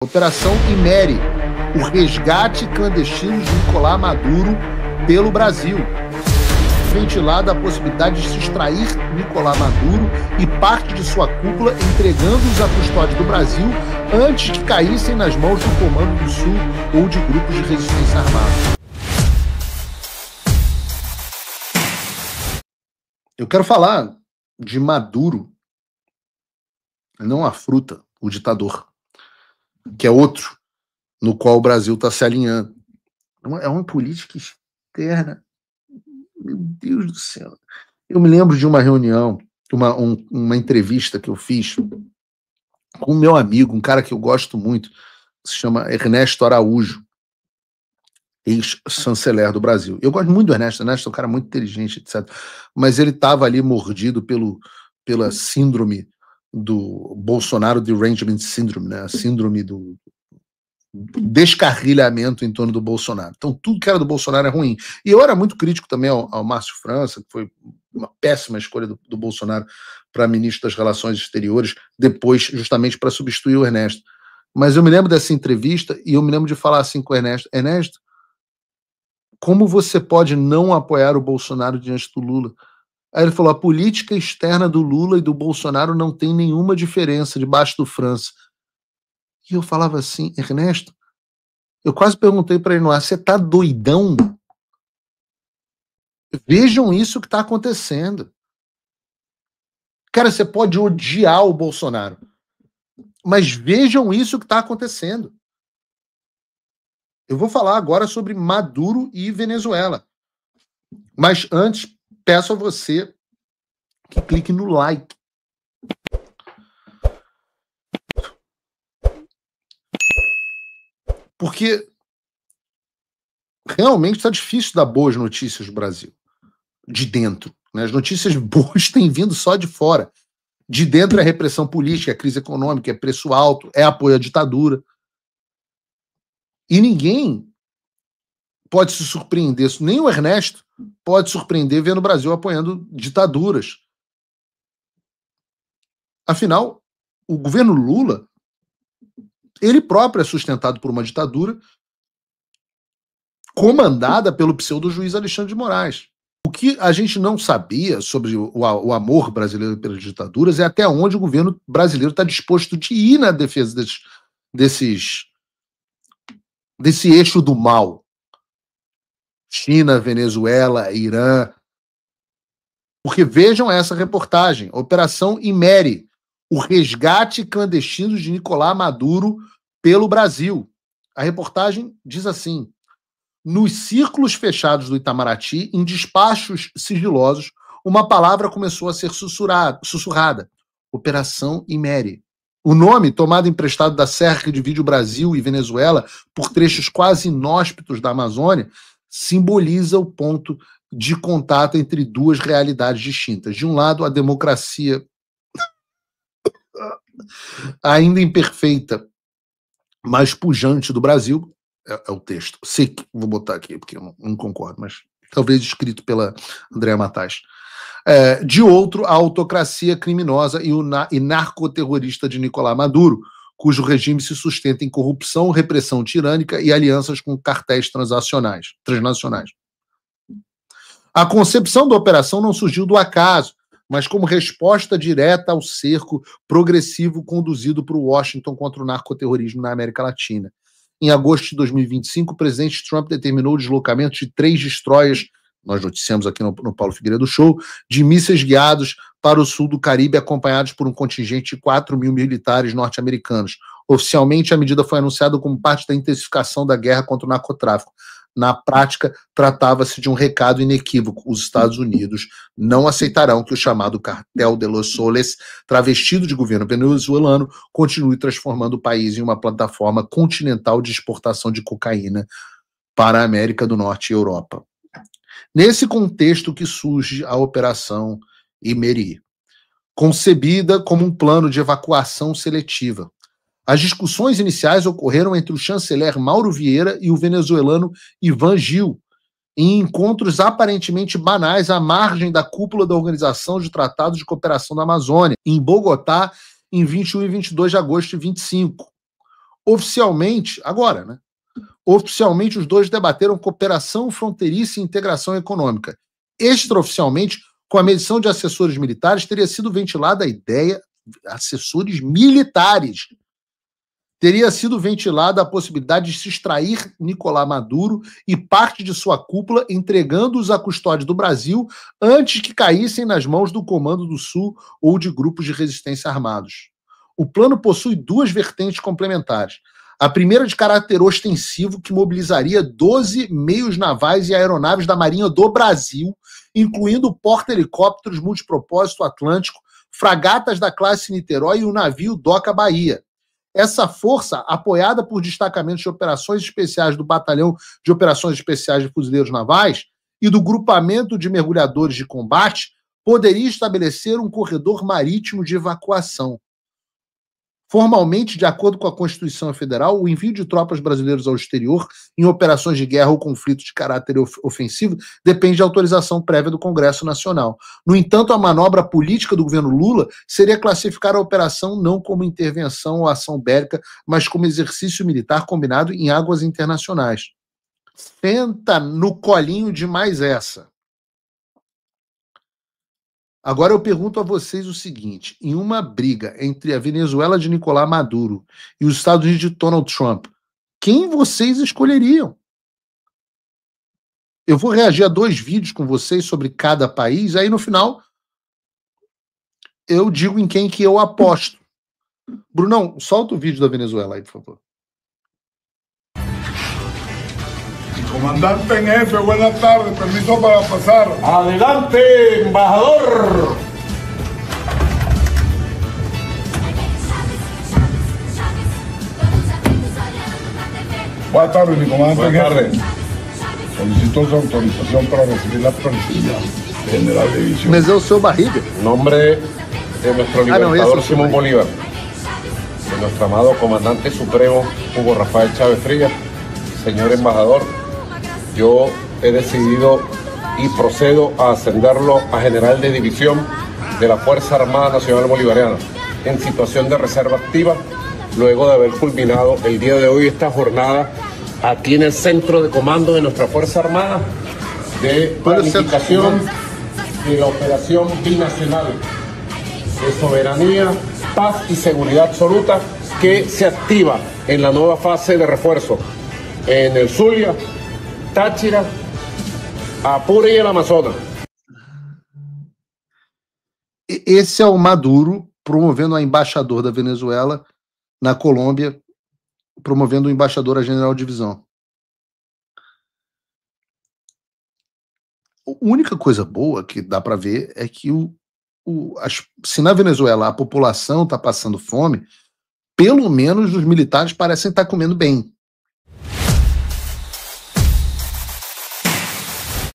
Operação Imeri, o resgate clandestino de Nicolás Maduro pelo Brasil. Ventilada a possibilidade de se extrair Nicolás Maduro e parte de sua cúpula, entregando-os à custódia do Brasil antes que caíssem nas mãos do Comando do Sul ou de grupos de resistência armada. Eu quero falar de Maduro, não a fruta, o ditador, que é outro no qual o Brasil está se alinhando. É uma política externa. Meu Deus do céu. Eu me lembro de uma reunião, uma entrevista que eu fiz com um meu amigo, um cara que eu gosto muito, que se chama Ernesto Araújo, ex-chanceler do Brasil. Eu gosto muito do Ernesto. Ernesto é um cara muito inteligente, etc. Mas ele estava ali mordido pela síndrome do Bolsonaro Derangement Syndrome, né? A síndrome do descarrilhamento em torno do Bolsonaro. Então tudo que era do Bolsonaro é ruim. E eu era muito crítico também ao Márcio França, que foi uma péssima escolha do Bolsonaro para ministro das Relações Exteriores, depois justamente para substituir o Ernesto. Mas eu me lembro dessa entrevista e eu me lembro de falar assim com o Ernesto: Ernesto, como você pode não apoiar o Bolsonaro diante do Lula? Aí ele falou: a política externa do Lula e do Bolsonaro não tem nenhuma diferença debaixo do França. E eu falava assim: Ernesto, eu quase perguntei para ele no ar, você tá doidão? Vejam isso que está acontecendo. Cara, você pode odiar o Bolsonaro, mas vejam isso que está acontecendo. Eu vou falar agora sobre Maduro e Venezuela. Mas antes, peço a você que clique no like. Porque realmente está difícil dar boas notícias do Brasil. De dentro. Né? As notícias boas têm vindo só de fora. De dentro é repressão política, é crise econômica, é preço alto, é apoio à ditadura. E ninguém pode se surpreender, nem o Ernesto pode surpreender vendo o Brasil apoiando ditaduras. Afinal, o governo Lula, ele próprio é sustentado por uma ditadura comandada pelo pseudo-juiz Alexandre de Moraes. O que a gente não sabia sobre o amor brasileiro pelas ditaduras é até onde o governo brasileiro está disposto de ir na defesa desse eixo do mal. China, Venezuela, Irã. Porque vejam essa reportagem, Operação Imeri, o resgate clandestino de Nicolás Maduro pelo Brasil. A reportagem diz assim: nos círculos fechados do Itamaraty, em despachos sigilosos, uma palavra começou a ser sussurrada: Operação Imeri. O nome, tomado emprestado da serra que divide o Brasil e Venezuela por trechos quase inóspitos da Amazônia, simboliza o ponto de contato entre duas realidades distintas. De um lado, a democracia ainda imperfeita, mas pujante do Brasil, é o texto. Sei que vou botar aqui, porque eu não concordo, mas talvez escrito pela Andréa Matais. De outro, a autocracia criminosa e narcoterrorista de Nicolás Maduro, cujo regime se sustenta em corrupção, repressão tirânica e alianças com cartéis transnacionais. A concepção da operação não surgiu do acaso, mas como resposta direta ao cerco progressivo conduzido por Washington contra o narcoterrorismo na América Latina. Em agosto de 2025, o presidente Trump determinou o deslocamento de 3 destroyers, nós noticiamos aqui no Paulo Figueiredo Show, de mísseis guiados para o sul do Caribe, acompanhados por um contingente de 4.000 militares norte-americanos. Oficialmente, a medida foi anunciada como parte da intensificação da guerra contra o narcotráfico. Na prática, tratava-se de um recado inequívoco: os Estados Unidos não aceitarão que o chamado Cartel de los Soles, travestido de governo venezuelano, continue transformando o país em uma plataforma continental de exportação de cocaína para a América do Norte e Europa. Nesse contexto que surge a Operação Imeri, concebida como um plano de evacuação seletiva. As discussões iniciais ocorreram entre o chanceler Mauro Vieira e o venezuelano Ivan Gil, em encontros aparentemente banais à margem da cúpula da Organização de Tratados de Cooperação da Amazônia, em Bogotá, em 21 e 22 de agosto de 25. Oficialmente, agora, né? Oficialmente, os dois debateram cooperação fronteiriça e integração econômica. Extraoficialmente, com a medição de assessores militares, teria sido ventilada a ideia, assessores militares, teria sido ventilada a possibilidade de se extrair Nicolás Maduro e parte de sua cúpula, entregando-os à custódia do Brasil antes que caíssem nas mãos do Comando do Sul ou de grupos de resistência armados. O plano possui duas vertentes complementares. A primeira de caráter ostensivo, que mobilizaria 12 meios navais e aeronaves da Marinha do Brasil, incluindo porta-helicópteros multipropósito Atlântico, fragatas da classe Niterói e o navio Doca Bahia. Essa força, apoiada por destacamentos de operações especiais do Batalhão de Operações Especiais de Fuzileiros Navais e do Grupamento de Mergulhadores de Combate, poderia estabelecer um corredor marítimo de evacuação. Formalmente, de acordo com a Constituição Federal, o envio de tropas brasileiras ao exterior em operações de guerra ou conflitos de caráter ofensivo depende de autorização prévia do Congresso Nacional. No entanto, a manobra política do governo Lula seria classificar a operação não como intervenção ou ação bélica, mas como exercício militar combinado em águas internacionais. Senta no colinho de mais essa. Agora eu pergunto a vocês o seguinte: em uma briga entre a Venezuela de Nicolás Maduro e os Estados Unidos de Donald Trump, quem vocês escolheriam? Eu vou reagir a 2 vídeos com vocês sobre cada país, aí no final eu digo em quem que eu aposto. Brunão, solta o vídeo da Venezuela aí, por favor. Comandante en jefe, buenas tardes, permiso para pasar. Adelante, embajador. Buenas tardes, mi comandante en Buenas jefe. Solicito su autorización para recibir la plantilla general de división. Mas é o seu barriga. En nombre de nuestro libertador eso sí, Simón María. Bolívar, de nuestro amado comandante supremo Hugo Rafael Chávez Frías, señor embajador, yo he decidido y procedo a ascenderlo a general de división de la Fuerza Armada Nacional Bolivariana en situación de reserva activa, luego de haber culminado el día de hoy esta jornada aquí en el centro de comando de nuestra Fuerza Armada de planificación de la operación binacional de soberanía, paz y seguridad absoluta que se activa en la nueva fase de refuerzo en el Zulia, Táchira, Apure y el Amazonas. Esse é o Maduro promovendo a embaixador da Venezuela na Colômbia, promovendo o embaixador a general de divisão. A única coisa boa que dá para ver é que se na Venezuela a população está passando fome, pelo menos os militares parecem estar comendo bem.